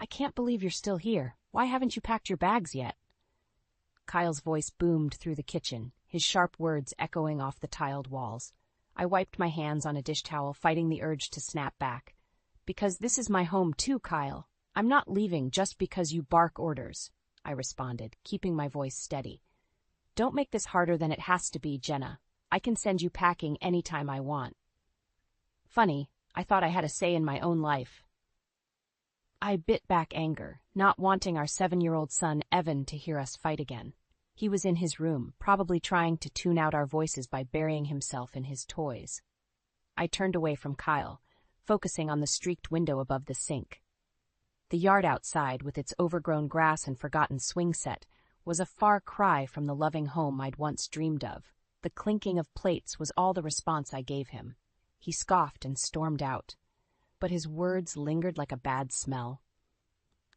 can't believe you're still here. Why haven't you packed your bags yet?" Kyle's voice boomed through the kitchen, his sharp words echoing off the tiled walls. I wiped my hands on a dish towel, fighting the urge to snap back. "Because this is my home too, Kyle. I'm not leaving just because you bark orders," I responded, keeping my voice steady. "Don't make this harder than it has to be, Jenna. I can send you packing anytime I want." Funny, I thought I had a say in my own life. I bit back anger, not wanting our 7-year-old son, Evan, to hear us fight again. He was in his room, probably trying to tune out our voices by burying himself in his toys. I turned away from Kyle, focusing on the streaked window above the sink. The yard outside, with its overgrown grass and forgotten swing set, was a far cry from the loving home I'd once dreamed of. The clinking of plates was all the response I gave him. He scoffed and stormed out, but his words lingered like a bad smell.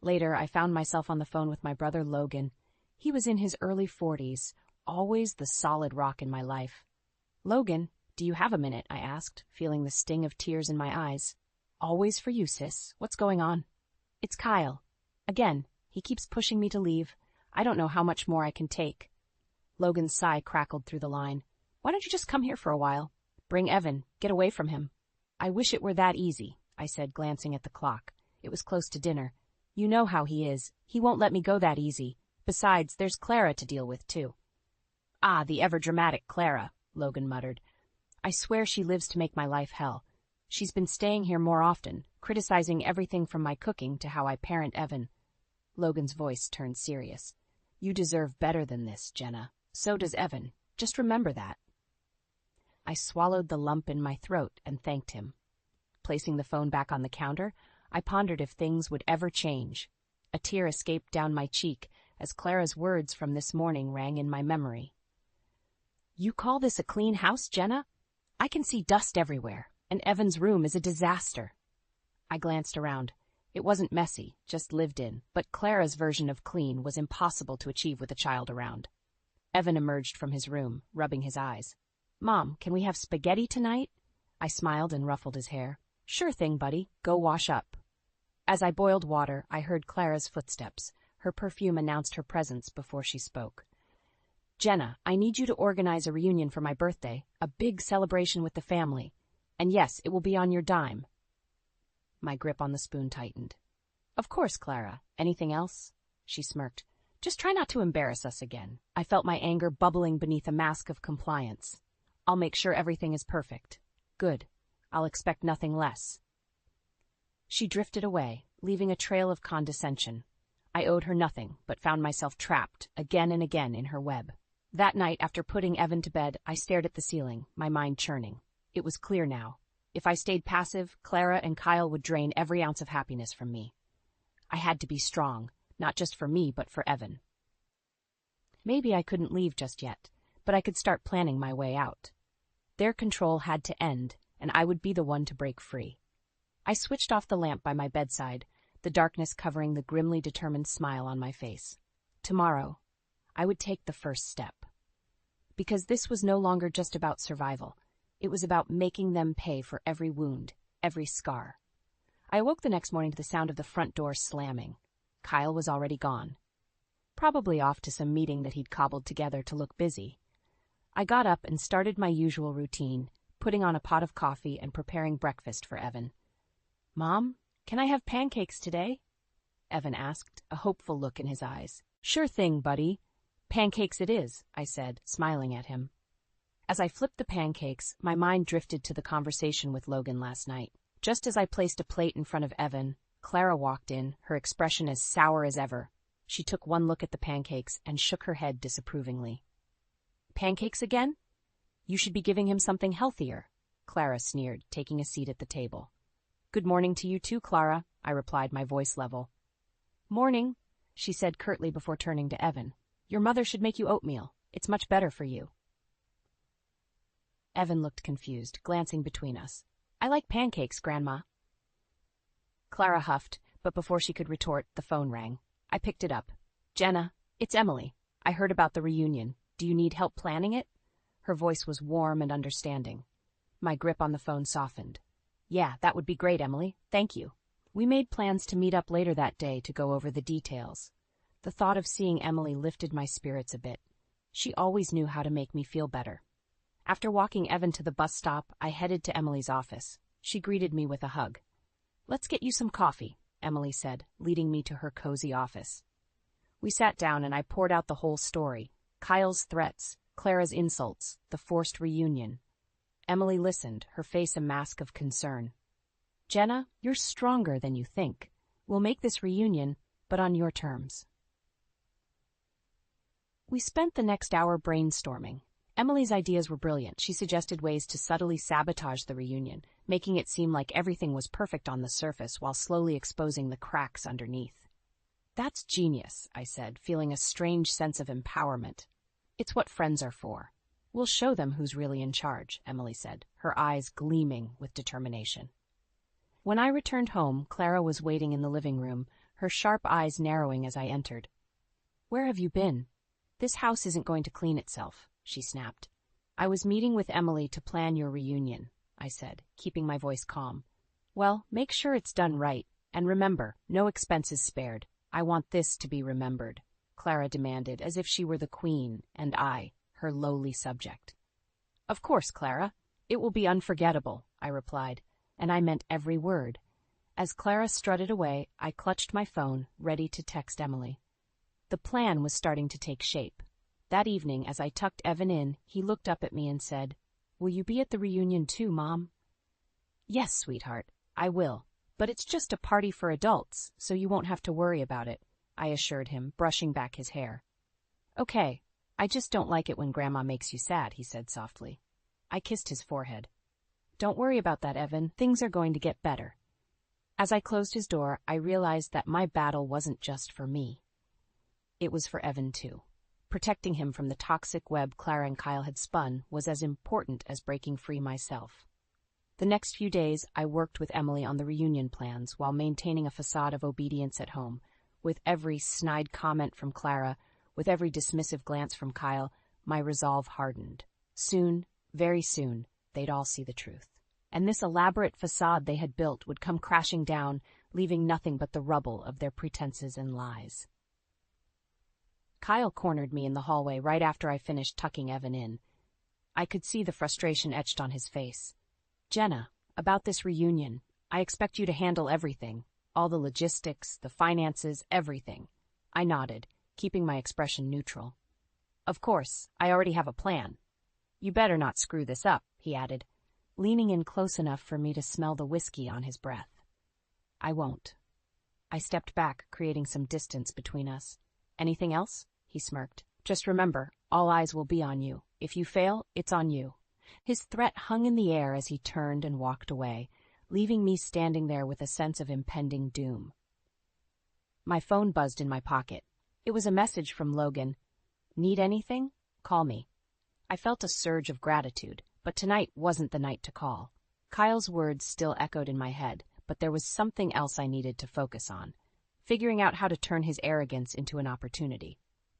Later, I found myself on the phone with my brother Logan. He was in his early 40s, always the solid rock in my life. "Logan, do you have a minute?" I asked, feeling the sting of tears in my eyes. "Always for you, sis. What's going on?" "It's Kyle. Again, he keeps pushing me to leave. I don't know how much more I can take." Logan's sigh crackled through the line. "Why don't you just come here for a while? Bring Evan. Get away from him." "I wish it were that easy," I said, glancing at the clock. It was close to dinner. "You know how he is. He won't let me go that easy. Besides, there's Clara to deal with, too." "Ah, the ever-dramatic Clara," Logan muttered. "I swear she lives to make my life hell. She's been staying here more often, criticizing everything from my cooking to how I parent Evan." Logan's voice turned serious. "You deserve better than this, Jenna. So does Evan. Just remember that." I swallowed the lump in my throat and thanked him. Placing the phone back on the counter, I pondered if things would ever change. A tear escaped down my cheek as Clara's words from this morning rang in my memory. "You call this a clean house, Jenna? I can see dust everywhere, and Evan's room is a disaster." I glanced around. It wasn't messy, just lived in, but Clara's version of clean was impossible to achieve with a child around. Evan emerged from his room, rubbing his eyes. "Mom, can we have spaghetti tonight?" I smiled and ruffled his hair. "Sure thing, buddy. Go wash up." As I boiled water, I heard Clara's footsteps. Her perfume announced her presence before she spoke. "Jenna, I need you to organize a reunion for my birthday, a big celebration with the family. And yes, it will be on your dime." My grip on the spoon tightened. "Of course, Clara. Anything else?" She smirked. "Just try not to embarrass us again." I felt my anger bubbling beneath a mask of compliance. "I'll make sure everything is perfect." "Good. I'll expect nothing less." She drifted away, leaving a trail of condescension. I owed her nothing, but found myself trapped, again and again, in her web. That night, after putting Evan to bed, I stared at the ceiling, my mind churning. It was clear now. If I stayed passive, Clara and Kyle would drain every ounce of happiness from me. I had to be strong, not just for me, but for Evan. Maybe I couldn't leave just yet, but I could start planning my way out. Their control had to end, and I would be the one to break free. I switched off the lamp by my bedside, the darkness covering the grimly determined smile on my face. Tomorrow, I would take the first step. Because this was no longer just about survival. It was about making them pay for every wound, every scar. I awoke the next morning to the sound of the front door slamming. Kyle was already gone. Probably off to some meeting that he'd cobbled together to look busy. I got up and started my usual routine, putting on a pot of coffee and preparing breakfast for Evan. "Mom, can I have pancakes today?" Evan asked, a hopeful look in his eyes. "Sure thing, buddy. Pancakes it is," I said, smiling at him. As I flipped the pancakes, my mind drifted to the conversation with Logan last night. Just as I placed a plate in front of Evan, Clara walked in, her expression as sour as ever. She took one look at the pancakes and shook her head disapprovingly. "Pancakes again? You should be giving him something healthier," Clara sneered, taking a seat at the table. "Good morning to you too, Clara," I replied, my voice level. "Morning," she said curtly before turning to Evan. "Your mother should make you oatmeal. It's much better for you." Evan looked confused, glancing between us. "I like pancakes, Grandma." Clara huffed, but before she could retort, the phone rang. I picked it up. "Jenna, it's Emily. I heard about the reunion. Do you need help planning it?" Her voice was warm and understanding. My grip on the phone softened. "Yeah, that would be great, Emily. Thank you." We made plans to meet up later that day to go over the details. The thought of seeing Emily lifted my spirits a bit. She always knew how to make me feel better. After walking Evan to the bus stop, I headed to Emily's office. She greeted me with a hug. "Let's get you some coffee," Emily said, leading me to her cozy office. We sat down and I poured out the whole story. Kyle's threats, Clara's insults, the forced reunion. Emily listened, her face a mask of concern. "Jenna, you're stronger than you think. We'll make this reunion, but on your terms." We spent the next hour brainstorming. Emily's ideas were brilliant. She suggested ways to subtly sabotage the reunion, making it seem like everything was perfect on the surface while slowly exposing the cracks underneath. "That's genius," I said, feeling a strange sense of empowerment. "It's what friends are for." "We'll show them who's really in charge," Emily said, her eyes gleaming with determination. When I returned home, Clara was waiting in the living room, her sharp eyes narrowing as I entered. "Where have you been? This house isn't going to clean itself," she snapped. "I was meeting with Emily to plan your reunion," I said, keeping my voice calm. "Well, make sure it's done right, and remember, no expenses spared. I want this to be remembered," Clara demanded, as if she were the queen, and I, her lowly subject. "Of course, Clara. It will be unforgettable," I replied, and I meant every word. As Clara strutted away, I clutched my phone, ready to text Emily. The plan was starting to take shape. That evening, as I tucked Evan in, he looked up at me and said, "Will you be at the reunion too, Mom?" "Yes, sweetheart, I will. But it's just a party for adults, so you won't have to worry about it," I assured him, brushing back his hair. "Okay, I just don't like it when Grandma makes you sad," he said softly. I kissed his forehead. "Don't worry about that, Evan. Things are going to get better." As I closed his door, I realized that my battle wasn't just for me. It was for Evan, too. Protecting him from the toxic web Clara and Kyle had spun was as important as breaking free myself. The next few days, I worked with Emily on the reunion plans while maintaining a facade of obedience at home. With every snide comment from Clara, with every dismissive glance from Kyle, my resolve hardened. Soon, very soon, they'd all see the truth. And this elaborate facade they had built would come crashing down, leaving nothing but the rubble of their pretenses and lies. Kyle cornered me in the hallway right after I finished tucking Evan in. I could see the frustration etched on his face. "Jenna, about this reunion, I expect you to handle everything. All the logistics, the finances, everything." I nodded, keeping my expression neutral. "Of course, I already have a plan." "You better not screw this up," he added, leaning in close enough for me to smell the whiskey on his breath. "I won't." I stepped back, creating some distance between us. "Anything else?" He smirked. "Just remember, all eyes will be on you. If you fail, it's on you." His threat hung in the air as he turned and walked away, leaving me standing there with a sense of impending doom. My phone buzzed in my pocket. It was a message from Logan. "Need anything? Call me." I felt a surge of gratitude, but tonight wasn't the night to call. Kyle's words still echoed in my head, but there was something else I needed to focus on, figuring out how to turn his arrogance into an opportunity.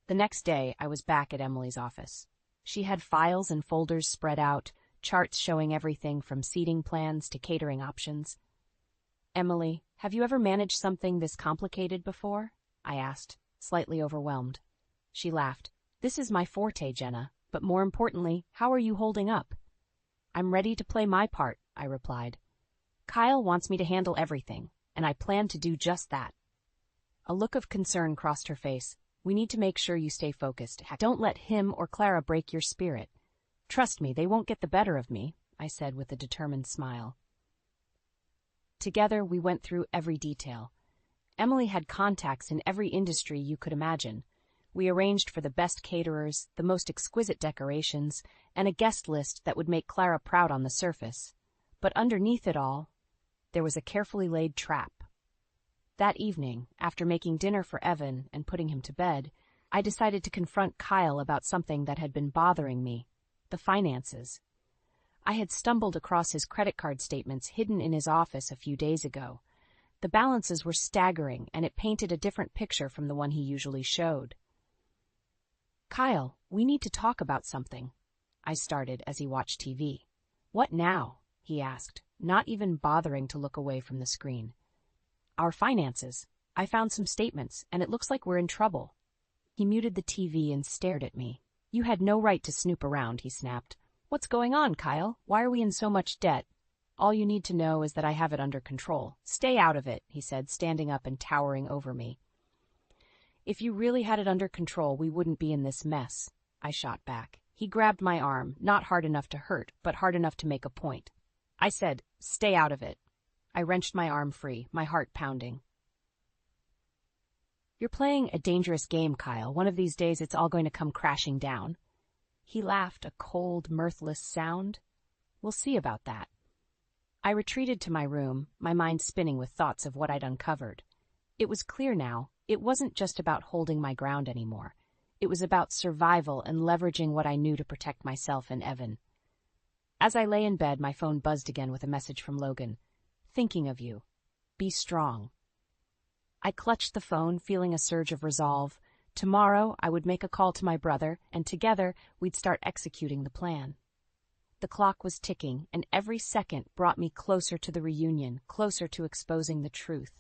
The next day, I was back at Emily's office. She had files and folders spread out, charts showing everything from seating plans to catering options. "Emily, have you ever managed something this complicated before?" I asked, slightly overwhelmed. She laughed. "This is my forte, Jenna, but more importantly, how are you holding up?" "I'm ready to play my part," I replied. "Kyle wants me to handle everything, and I plan to do just that." A look of concern crossed her face. "We need to make sure you stay focused. Don't let him or Clara break your spirit." "Trust me, they won't get the better of me," I said with a determined smile. Together, we went through every detail. Emily had contacts in every industry you could imagine. We arranged for the best caterers, the most exquisite decorations, and a guest list that would make Clara proud on the surface. But underneath it all, there was a carefully laid trap. That evening, after making dinner for Evan and putting him to bed, I decided to confront Kyle about something that had been bothering me: the finances. I had stumbled across his credit card statements hidden in his office a few days ago. The balances were staggering, and it painted a different picture from the one he usually showed. "Kyle, we need to talk about something," I started as he watched TV. "What now?" he asked, not even bothering to look away from the screen. Our finances. I found some statements, and it looks like we're in trouble. He muted the TV and stared at me. You had no right to snoop around, he snapped. What's going on, Kyle? Why are we in so much debt? All you need to know is that I have it under control. Stay out of it, he said, standing up and towering over me. If you really had it under control, we wouldn't be in this mess, I shot back. He grabbed my arm, not hard enough to hurt, but hard enough to make a point. I said, stay out of it. I wrenched my arm free, my heart pounding. You're playing a dangerous game, Kyle. One of these days it's all going to come crashing down. He laughed, a cold, mirthless sound. We'll see about that. I retreated to my room, my mind spinning with thoughts of what I'd uncovered. It was clear now, it wasn't just about holding my ground anymore. It was about survival and leveraging what I knew to protect myself and Evan. As I lay in bed, my phone buzzed again with a message from Logan. Thinking of you. Be strong. I clutched the phone, feeling a surge of resolve. Tomorrow, I would make a call to my brother, and together, we'd start executing the plan. The clock was ticking, and every second brought me closer to the reunion, closer to exposing the truth.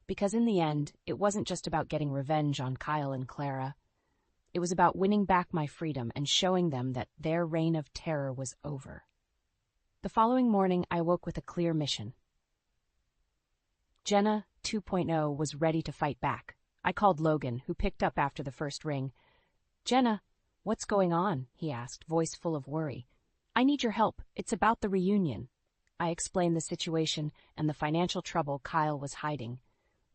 Because in the end, it wasn't just about getting revenge on Kyle and Clara. It was about winning back my freedom and showing them that their reign of terror was over. The following morning, I woke with a clear mission. Jenna 2.0 was ready to fight back. I called Logan, who picked up after the first ring. Jenna, what's going on? He asked, voice full of worry. I need your help. It's about the reunion. I explained the situation and the financial trouble Kyle was hiding.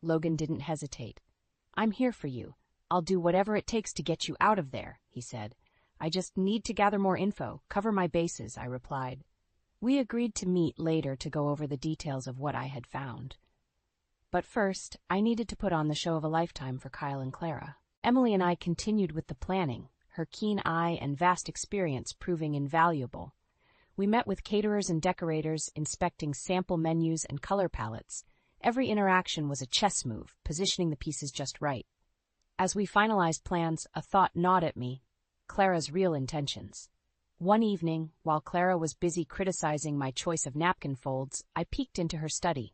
Logan didn't hesitate. I'm here for you. I'll do whatever it takes to get you out of there, he said. I just need to gather more info, cover my bases, I replied. We agreed to meet later to go over the details of what I had found. But first, I needed to put on the show of a lifetime for Kyle and Clara. Emily and I continued with the planning, her keen eye and vast experience proving invaluable. We met with caterers and decorators, inspecting sample menus and color palettes. Every interaction was a chess move, positioning the pieces just right. As we finalized plans, a thought gnawed at me, Clara's real intentions. One evening, while Clara was busy criticizing my choice of napkin folds, I peeked into her study.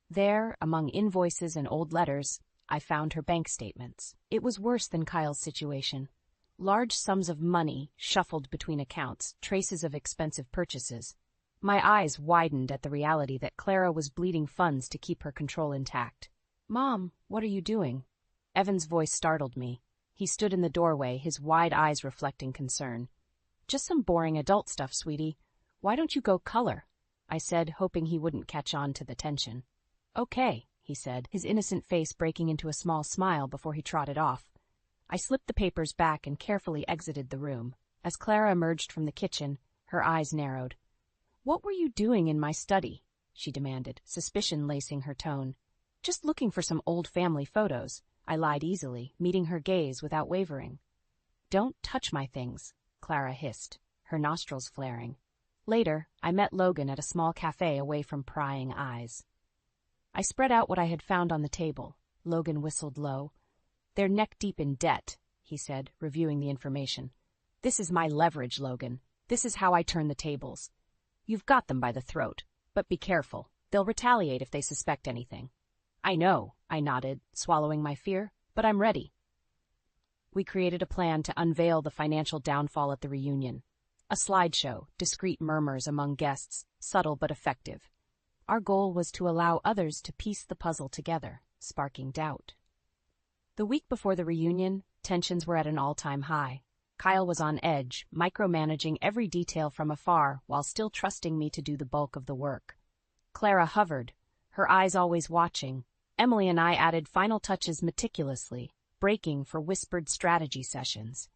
There, among invoices and old letters, I found her bank statements. It was worse than Kyle's situation. Large sums of money shuffled between accounts, traces of expensive purchases. My eyes widened at the reality that Clara was bleeding funds to keep her control intact. Mom, what are you doing? Evan's voice startled me. He stood in the doorway, his wide eyes reflecting concern. Just some boring adult stuff, sweetie. Why don't you go color? I said, hoping he wouldn't catch on to the tension. Okay, he said, his innocent face breaking into a small smile before he trotted off. I slipped the papers back and carefully exited the room. As Clara emerged from the kitchen, her eyes narrowed. What were you doing in my study? She demanded, suspicion lacing her tone. Just looking for some old family photos. I lied easily, meeting her gaze without wavering. Don't touch my things, Clara hissed, her nostrils flaring. Later, I met Logan at a small cafe away from prying eyes. I spread out what I had found on the table. Logan whistled low. They're neck-deep in debt, he said, reviewing the information. This is my leverage, Logan. This is how I turn the tables. You've got them by the throat, but be careful. They'll retaliate if they suspect anything. I know, I nodded, swallowing my fear, but I'm ready. We created a plan to unveil the financial downfall at the reunion. A slideshow, discreet murmurs among guests, subtle but effective. Our goal was to allow others to piece the puzzle together, sparking doubt. The week before the reunion, tensions were at an all-time high. Kyle was on edge, micromanaging every detail from afar while still trusting me to do the bulk of the work. Clara hovered, her eyes always watching. Emily and I added final touches meticulously, breaking for whispered strategy sessions.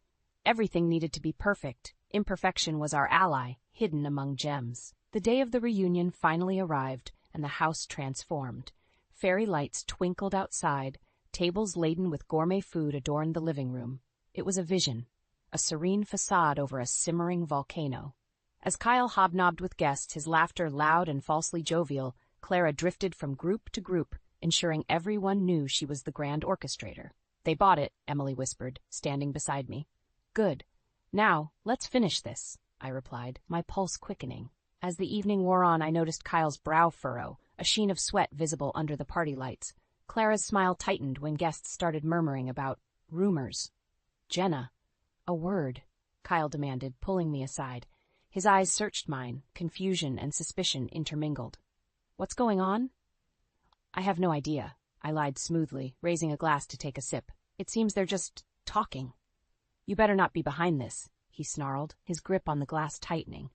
Everything needed to be perfect. Imperfection was our ally, hidden among gems. The day of the reunion finally arrived, and the house transformed. Fairy lights twinkled outside, tables laden with gourmet food adorned the living room. It was a vision, a serene facade over a simmering volcano. As Kyle hobnobbed with guests, his laughter loud and falsely jovial, Clara drifted from group to group, ensuring everyone knew she was the grand orchestrator. They bought it, Emily whispered, standing beside me. Good. Now, let's finish this, I replied, my pulse quickening. As the evening wore on, I noticed Kyle's brow furrow, a sheen of sweat visible under the party lights. Clara's smile tightened when guests started murmuring about rumors. "Jenna, a word," Kyle demanded, pulling me aside. His eyes searched mine, confusion and suspicion intermingled. "What's going on?" "I have no idea," I lied smoothly, raising a glass to take a sip. "It seems they're just talking." "You better not be behind this," he snarled, his grip on the glass tightening.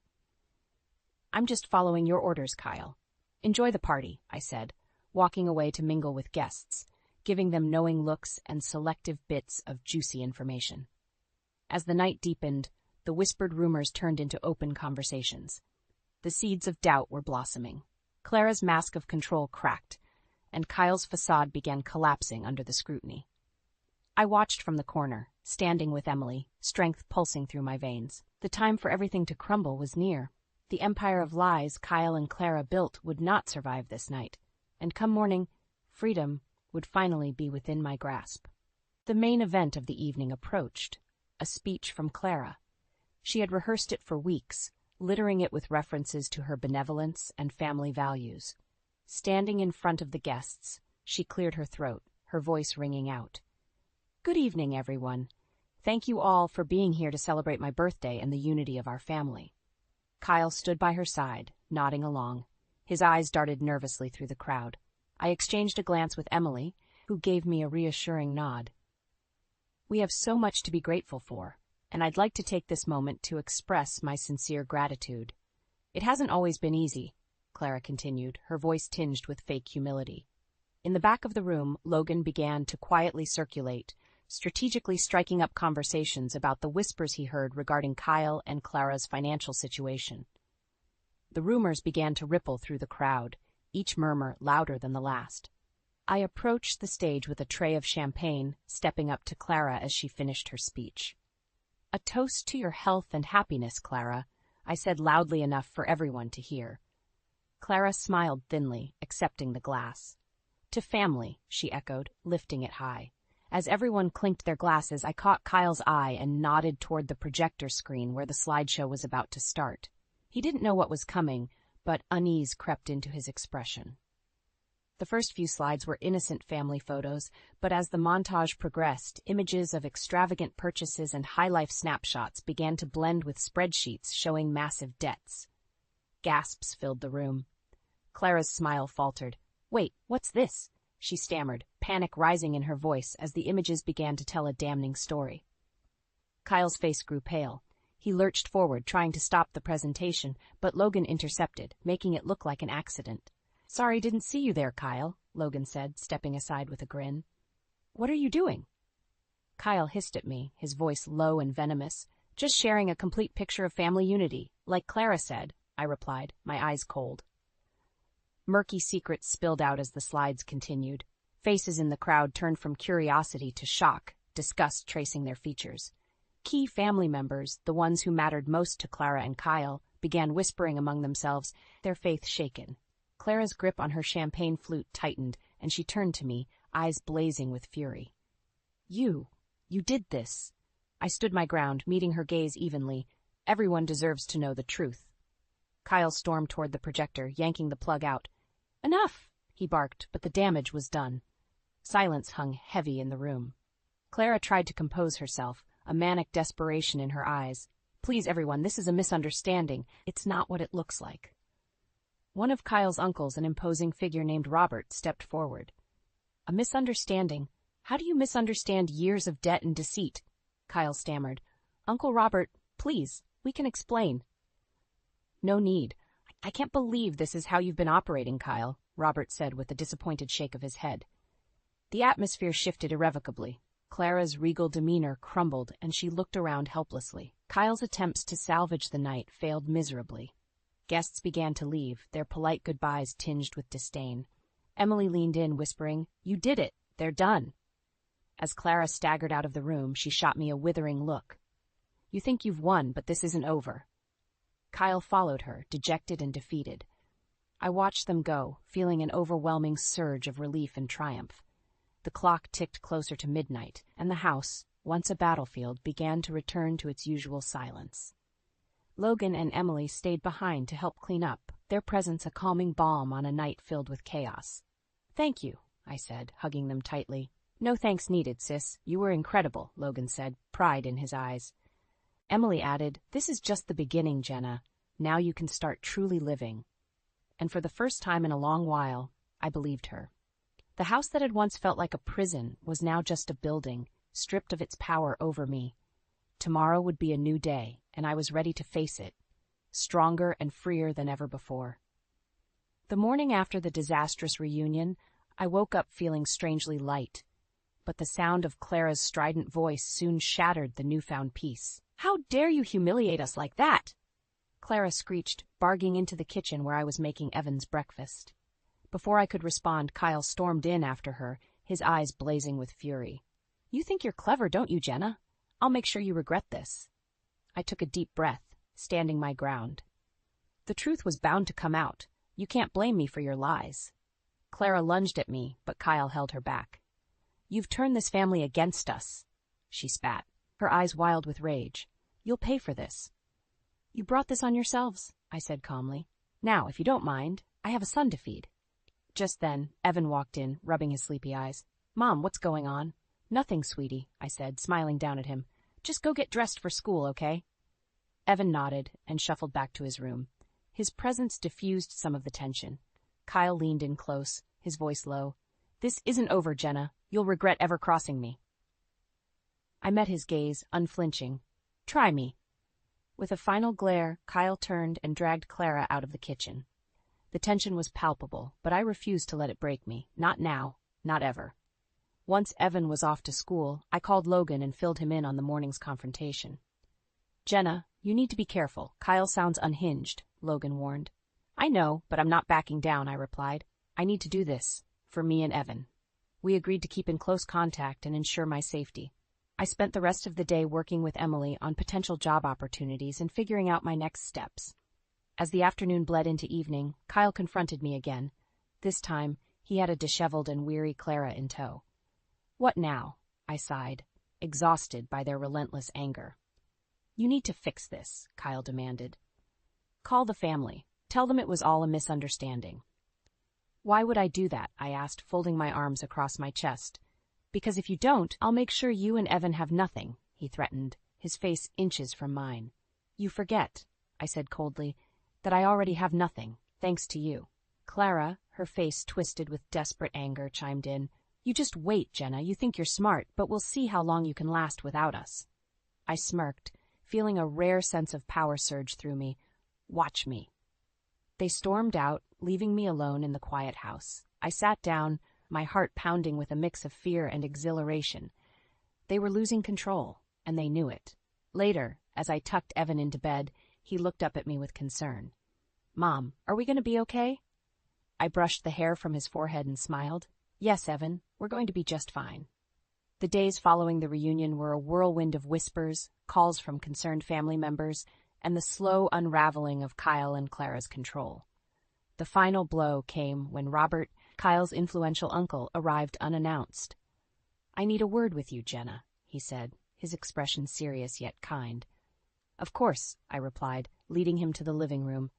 "I'm just following your orders, Kyle. Enjoy the party," I said, walking away to mingle with guests, giving them knowing looks and selective bits of juicy information. As the night deepened, the whispered rumors turned into open conversations. The seeds of doubt were blossoming. Clara's mask of control cracked, and Kyle's facade began collapsing under the scrutiny. I watched from the corner, standing with Emily, strength pulsing through my veins. The time for everything to crumble was near. The empire of lies Kyle and Clara built would not survive this night, and come morning, freedom would finally be within my grasp. The main event of the evening approached, a speech from Clara. She had rehearsed it for weeks, littering it with references to her benevolence and family values. Standing in front of the guests, she cleared her throat, her voice ringing out. "Good evening, everyone. Thank you all for being here to celebrate my birthday and the unity of our family." Kyle stood by her side, nodding along. His eyes darted nervously through the crowd. I exchanged a glance with Emily, who gave me a reassuring nod. "We have so much to be grateful for, and I'd like to take this moment to express my sincere gratitude. It hasn't always been easy," Clara continued, her voice tinged with fake humility. In the back of the room, Logan began to quietly circulate, strategically striking up conversations about the whispers he heard regarding Kyle and Clara's financial situation. The rumors began to ripple through the crowd, each murmur louder than the last. I approached the stage with a tray of champagne, stepping up to Clara as she finished her speech. "A toast to your health and happiness, Clara," I said loudly enough for everyone to hear. Clara smiled thinly, accepting the glass. "To family," she echoed, lifting it high. As everyone clinked their glasses, I caught Kyle's eye and nodded toward the projector screen where the slideshow was about to start. He didn't know what was coming, but unease crept into his expression. The first few slides were innocent family photos, but as the montage progressed, images of extravagant purchases and high-life snapshots began to blend with spreadsheets showing massive debts. Gasps filled the room. Clara's smile faltered. "Wait, what's this?" she stammered, panic rising in her voice as the images began to tell a damning story. Kyle's face grew pale. He lurched forward, trying to stop the presentation, but Logan intercepted, making it look like an accident. "Sorry, didn't see you there, Kyle," Logan said, stepping aside with a grin. "What are you doing?" Kyle hissed at me, his voice low and venomous. "Just sharing a complete picture of family unity, like Clara said," I replied, my eyes cold. Murky secrets spilled out as the slides continued. Faces in the crowd turned from curiosity to shock, disgust tracing their features. Key family members, the ones who mattered most to Clara and Kyle, began whispering among themselves, their faith shaken. Clara's grip on her champagne flute tightened, and she turned to me, eyes blazing with fury. You did this." I stood my ground, meeting her gaze evenly. "Everyone deserves to know the truth." Kyle stormed toward the projector, yanking the plug out. "Enough!" he barked, but the damage was done. Silence hung heavy in the room. Clara tried to compose herself, a manic desperation in her eyes. "Please, everyone, this is a misunderstanding. It's not what it looks like." One of Kyle's uncles, an imposing figure named Robert, stepped forward. "A misunderstanding? How do you misunderstand years of debt and deceit?" Kyle stammered. "Uncle Robert, please, we can explain." "No need. I can't believe this is how you've been operating, Kyle," Robert said with a disappointed shake of his head. The atmosphere shifted irrevocably. Clara's regal demeanor crumbled, and she looked around helplessly. Kyle's attempts to salvage the night failed miserably. Guests began to leave, their polite goodbyes tinged with disdain. Emily leaned in, whispering, "You did it. They're done." As Clara staggered out of the room, she shot me a withering look. "You think you've won, but this isn't over." Kyle followed her, dejected and defeated. I watched them go, feeling an overwhelming surge of relief and triumph. The clock ticked closer to midnight, and the house, once a battlefield, began to return to its usual silence. Logan and Emily stayed behind to help clean up, their presence a calming balm on a night filled with chaos. "Thank you," I said, hugging them tightly. "No thanks needed, sis. You were incredible," Logan said, pride in his eyes. Emily added, "This is just the beginning, Jenna. Now you can start truly living." And for the first time in a long while, I believed her. The house that had once felt like a prison was now just a building, stripped of its power over me. Tomorrow would be a new day, and I was ready to face it, stronger and freer than ever before. The morning after the disastrous reunion, I woke up feeling strangely light, but the sound of Clara's strident voice soon shattered the newfound peace. "How dare you humiliate us like that?" Clara screeched, barging into the kitchen where I was making Evan's breakfast. Before I could respond, Kyle stormed in after her, his eyes blazing with fury. "You think you're clever, don't you, Jenna? I'll make sure you regret this." I took a deep breath, standing my ground. The truth was bound to come out. You can't blame me for your lies. Clara lunged at me, but Kyle held her back. "You've turned this family against us," she spat, her eyes wild with rage. "You'll pay for this." "You brought this on yourselves," I said calmly. "Now, if you don't mind, I have a son to feed." Just then, Evan walked in, rubbing his sleepy eyes. "Mom, what's going on?" "Nothing, sweetie," I said, smiling down at him. "Just go get dressed for school, okay?" Evan nodded and shuffled back to his room. His presence diffused some of the tension. Kyle leaned in close, his voice low. "This isn't over, Jenna. You'll regret ever crossing me." I met his gaze, unflinching. "Try me." With a final glare, Kyle turned and dragged Clara out of the kitchen. The tension was palpable, but I refused to let it break me. Not now, not ever. Once Evan was off to school, I called Logan and filled him in on the morning's confrontation. "Jenna, you need to be careful. Kyle sounds unhinged," Logan warned. "I know, but I'm not backing down," I replied. "I need to do this, for me and Evan." We agreed to keep in close contact and ensure my safety. I spent the rest of the day working with Emily on potential job opportunities and figuring out my next steps. As the afternoon bled into evening, Kyle confronted me again. This time, he had a disheveled and weary Clara in tow. "What now?" I sighed, exhausted by their relentless anger. "You need to fix this," Kyle demanded. "Call the family. Tell them it was all a misunderstanding." "Why would I do that?" I asked, folding my arms across my chest. "Because if you don't, I'll make sure you and Evan have nothing," he threatened, his face inches from mine. "You forget," I said coldly, "that I already have nothing, thanks to you." Clara, her face twisted with desperate anger, chimed in. "You just wait, Jenna. You think you're smart, but we'll see how long you can last without us." I smirked, feeling a rare sense of power surge through me. "Watch me." They stormed out, leaving me alone in the quiet house. I sat down, my heart pounding with a mix of fear and exhilaration. They were losing control, and they knew it. Later, as I tucked Evan into bed, he looked up at me with concern. "Mom, are we going to be okay?" I brushed the hair from his forehead and smiled. "Yes, Evan, we're going to be just fine." The days following the reunion were a whirlwind of whispers, calls from concerned family members, and the slow unraveling of Kyle and Clara's control. The final blow came when Robert, Kyle's influential uncle, arrived unannounced. "I need a word with you, Jenna," he said, his expression serious yet kind. "Of course," I replied, leading him to the living room.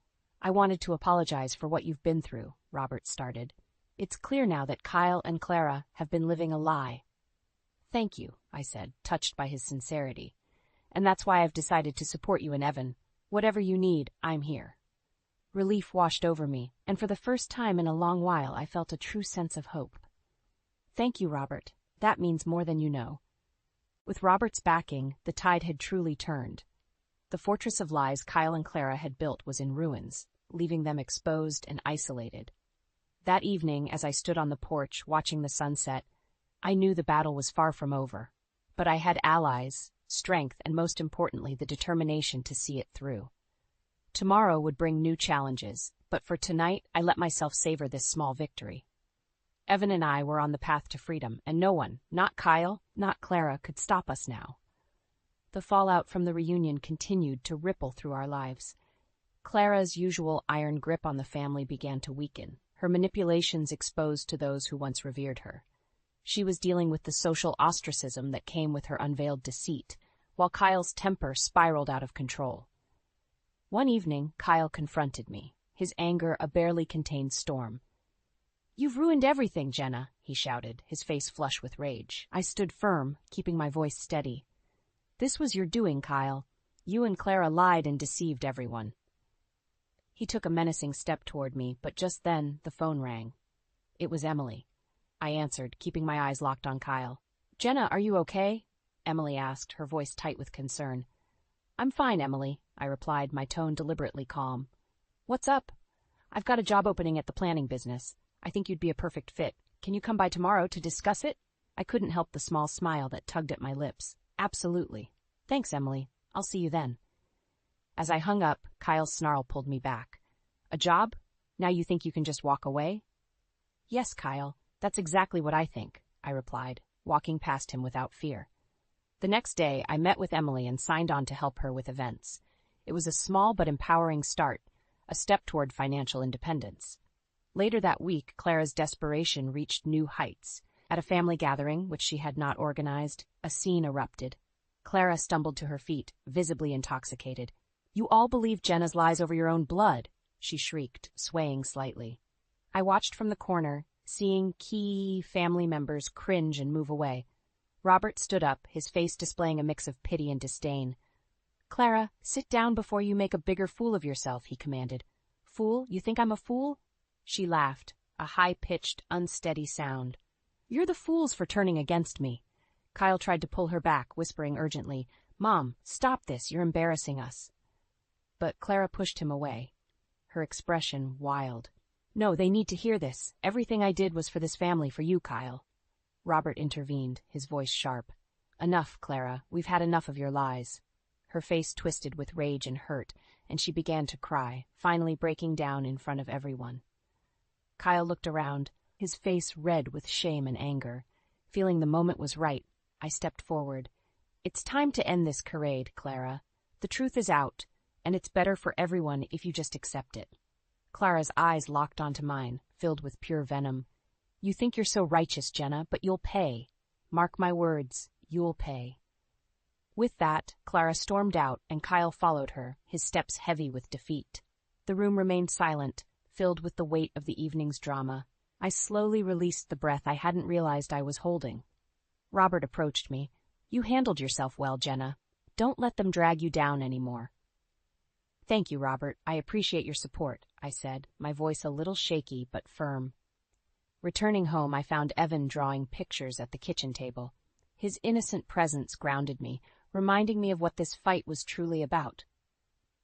"I wanted to apologize for what you've been through," Robert started. "It's clear now that Kyle and Clara have been living a lie." "Thank you," I said, touched by his sincerity. "And that's why I've decided to support you and Evan. Whatever you need, I'm here." Relief washed over me, and for the first time in a long while I felt a true sense of hope. "Thank you, Robert. That means more than you know." With Robert's backing, the tide had truly turned. The fortress of lies Kyle and Clara had built was in ruins, leaving them exposed and isolated. That evening, as I stood on the porch watching the sunset, I knew the battle was far from over. But I had allies, strength, and most importantly, the determination to see it through. Tomorrow would bring new challenges, but for tonight, I let myself savor this small victory. Evan and I were on the path to freedom, and no one, not Kyle, not Clara, could stop us now. The fallout from the reunion continued to ripple through our lives. Clara's usual iron grip on the family began to weaken, her manipulations exposed to those who once revered her. She was dealing with the social ostracism that came with her unveiled deceit, while Kyle's temper spiraled out of control. One evening, Kyle confronted me. his anger a barely contained storm. "You've ruined everything, Jenna," he shouted, his face flush with rage. I stood firm, keeping my voice steady. "This was your doing, Kyle. You and Clara lied and deceived everyone." He took a menacing step toward me, but just then the phone rang. It was Emily. I answered, keeping my eyes locked on Kyle. "Jenna, are you okay?" Emily asked, her voice tight with concern. "I'm fine, Emily," I replied, my tone deliberately calm. "What's up?" "I've got a job opening at the planning business. I think you'd be a perfect fit. Can you come by tomorrow to discuss it?" I couldn't help the small smile that tugged at my lips. "Absolutely. Thanks, Emily. I'll see you then." As I hung up, Kyle's snarl pulled me back. "A job? Now you think you can just walk away?" "Yes, Kyle. That's exactly what I think," I replied, walking past him without fear. The next day, I met with Emily and signed on to help her with events. It was a small but empowering start, a step toward financial independence. Later that week, Clara's desperation reached new heights. At a family gathering, which she had not organized, a scene erupted. Clara stumbled to her feet, visibly intoxicated. "You all believe Jenna's lies over your own blood," she shrieked, swaying slightly. I watched from the corner, seeing key family members cringe and move away. Robert stood up, his face displaying a mix of pity and disdain. "Clara, sit down before you make a bigger fool of yourself," he commanded. "Fool? You think I'm a fool?" She laughed, a high-pitched, unsteady sound. "You're the fools for turning against me." Kyle tried to pull her back, whispering urgently, "Mom, stop this, you're embarrassing us." But Clara pushed him away, her expression wild. "No, they need to hear this. Everything I did was for this family, for you, Kyle." Robert intervened, his voice sharp. "Enough, Clara. We've had enough of your lies." Her face twisted with rage and hurt, and she began to cry, finally breaking down in front of everyone. Kyle looked around, his face red with shame and anger. Feeling the moment was right, I stepped forward. "It's time to end this charade, Clara. The truth is out, and it's better for everyone if you just accept it." Clara's eyes locked onto mine, filled with pure venom. "You think you're so righteous, Jenna, but you'll pay. Mark my words, you'll pay." With that, Clara stormed out, and Kyle followed her, his steps heavy with defeat. The room remained silent, filled with the weight of the evening's drama. I slowly released the breath I hadn't realized I was holding. Robert approached me. "You handled yourself well, Jenna. Don't let them drag you down anymore." "Thank you, Robert. I appreciate your support," I said, my voice a little shaky but firm. Returning home, I found Evan drawing pictures at the kitchen table. His innocent presence grounded me, reminding me of what this fight was truly about.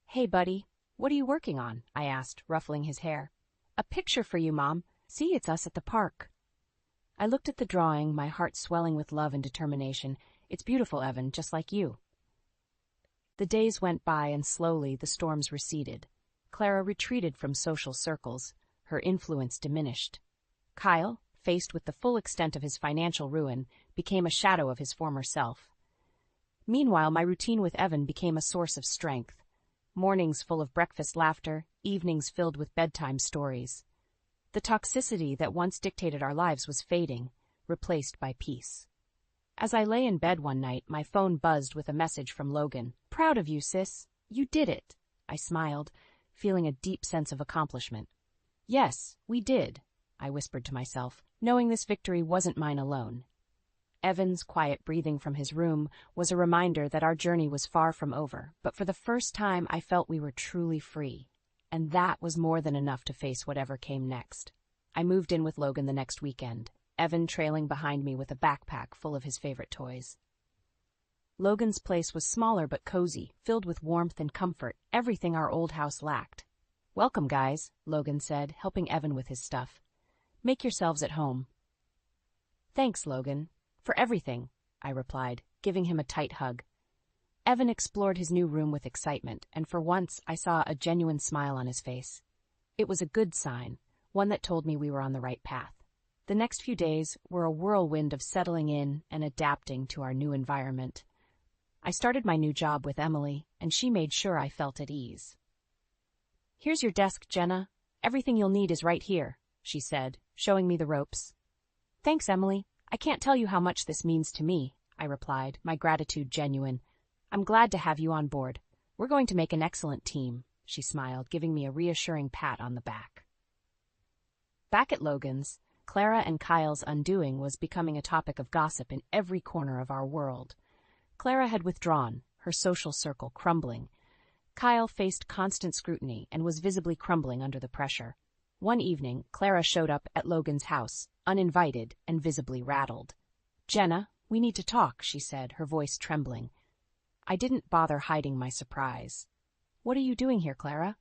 "Hey, buddy, what are you working on?" I asked, ruffling his hair. "A picture for you, Mom. See, it's us at the park." I looked at the drawing, my heart swelling with love and determination. "It's beautiful, Evan, just like you." The days went by, and slowly the storms receded. Clara retreated from social circles. Her influence diminished. Kyle, faced with the full extent of his financial ruin, became a shadow of his former self. Meanwhile, my routine with Evan became a source of strength. Mornings full of breakfast laughter, evenings filled with bedtime stories. The toxicity that once dictated our lives was fading, replaced by peace. As I lay in bed one night, my phone buzzed with a message from Logan. "Proud of you, sis. You did it." I smiled, feeling a deep sense of accomplishment. "Yes, we did," I whispered to myself, knowing this victory wasn't mine alone. Evan's quiet breathing from his room was a reminder that our journey was far from over, but for the first time I felt we were truly free. And that was more than enough to face whatever came next. I moved in with Logan the next weekend, Evan trailing behind me with a backpack full of his favorite toys. Logan's place was smaller but cozy, filled with warmth and comfort, everything our old house lacked. "Welcome, guys," Logan said, helping Evan with his stuff. "Make yourselves at home." "Thanks, Logan, for everything," I replied, giving him a tight hug. Evan explored his new room with excitement, and for once I saw a genuine smile on his face. It was a good sign, one that told me we were on the right path. The next few days were a whirlwind of settling in and adapting to our new environment. I started my new job with Emily, and she made sure I felt at ease. "Here's your desk, Jenna. Everything you'll need is right here," she said, showing me the ropes. "Thanks, Emily. I can't tell you how much this means to me," I replied, my gratitude genuine. "I'm glad to have you on board. We're going to make an excellent team." she smiled, giving me a reassuring pat on the back. Back at Logan's, Clara and Kyle's undoing was becoming a topic of gossip in every corner of our world. Clara had withdrawn, her social circle crumbling. Kyle faced constant scrutiny and was visibly crumbling under the pressure. One evening, Clara showed up at Logan's house, uninvited and visibly rattled. "Jenna, we need to talk," she said, her voice trembling. I didn't bother hiding my surprise. "What are you doing here, Clara?"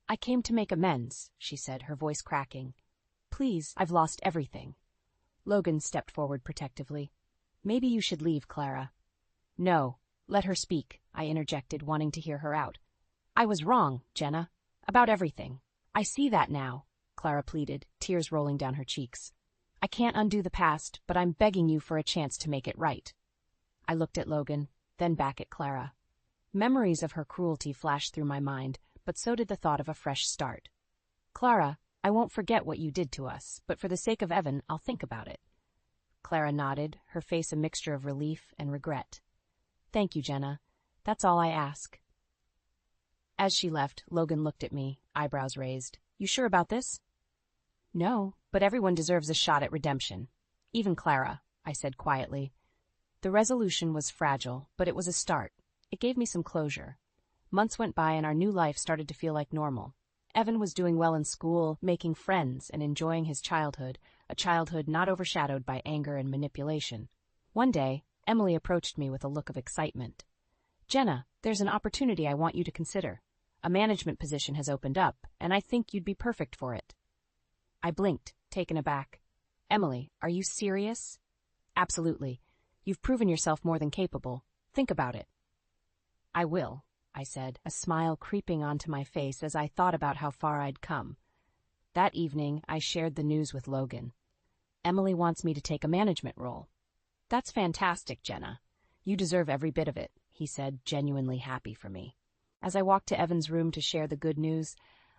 "I came to make amends," she said, her voice cracking. "Please, I've lost everything." Logan stepped forward protectively. "Maybe you should leave, Clara." "No, let her speak," I interjected, wanting to hear her out. "I was wrong, Jenna, about everything. I see that now," Clara pleaded, tears rolling down her cheeks. "I can't undo the past, but I'm begging you for a chance to make it right." I looked at Logan, then back at Clara. Memories of her cruelty flashed through my mind, but so did the thought of a fresh start. "Clara, I won't forget what you did to us, but for the sake of Evan, I'll think about it." Clara nodded, her face a mixture of relief and regret. "Thank you, Jenna. That's all I ask." As she left, Logan looked at me, eyebrows raised. "You sure about this?" "No, but everyone deserves a shot at redemption. Even Clara," I said quietly. The resolution was fragile, but it was a start. It gave me some closure. Months went by and our new life started to feel like normal. Evan was doing well in school, making friends, and enjoying his childhood, a childhood not overshadowed by anger and manipulation. One day, Emily approached me with a look of excitement. "Jenna, there's an opportunity I want you to consider. A management position has opened up, and I think you'd be perfect for it." I blinked, taken aback. "Emily, are you serious?" "Absolutely. You've proven yourself more than capable. Think about it." "I will," I said, a smile creeping onto my face as I thought about how far I'd come. That evening, I shared the news with Logan. "Emily wants me to take a management role." "That's fantastic, Jenna. You deserve every bit of it," he said, genuinely happy for me. As I walked to Evan's room to share the good news,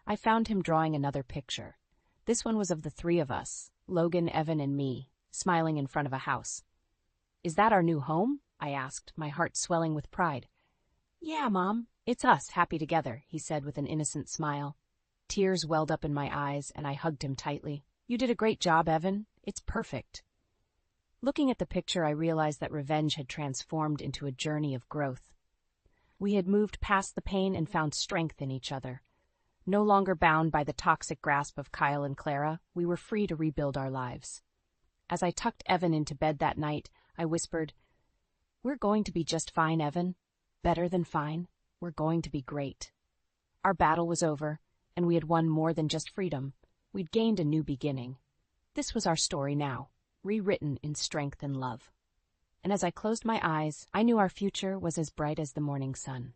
I found him drawing another picture. This one was of the three of us, Logan, Evan, and me, smiling in front of a house. "Is that our new home?" I asked, my heart swelling with pride. "Yeah, Mom, it's us, happy together," he said with an innocent smile. Tears welled up in my eyes, and I hugged him tightly. "You did a great job, Evan. It's perfect." Looking at the picture, I realized that revenge had transformed into a journey of growth. We had moved past the pain and found strength in each other. No longer bound by the toxic grasp of Kyle and Clara, we were free to rebuild our lives. As I tucked Evan into bed that night, I whispered, "We're going to be just fine, Evan. Better than fine. We're going to be great." Our battle was over, and we had won more than just freedom. We'd gained a new beginning. This was our story now, rewritten in strength and love. And as I closed my eyes, I knew our future was as bright as the morning sun.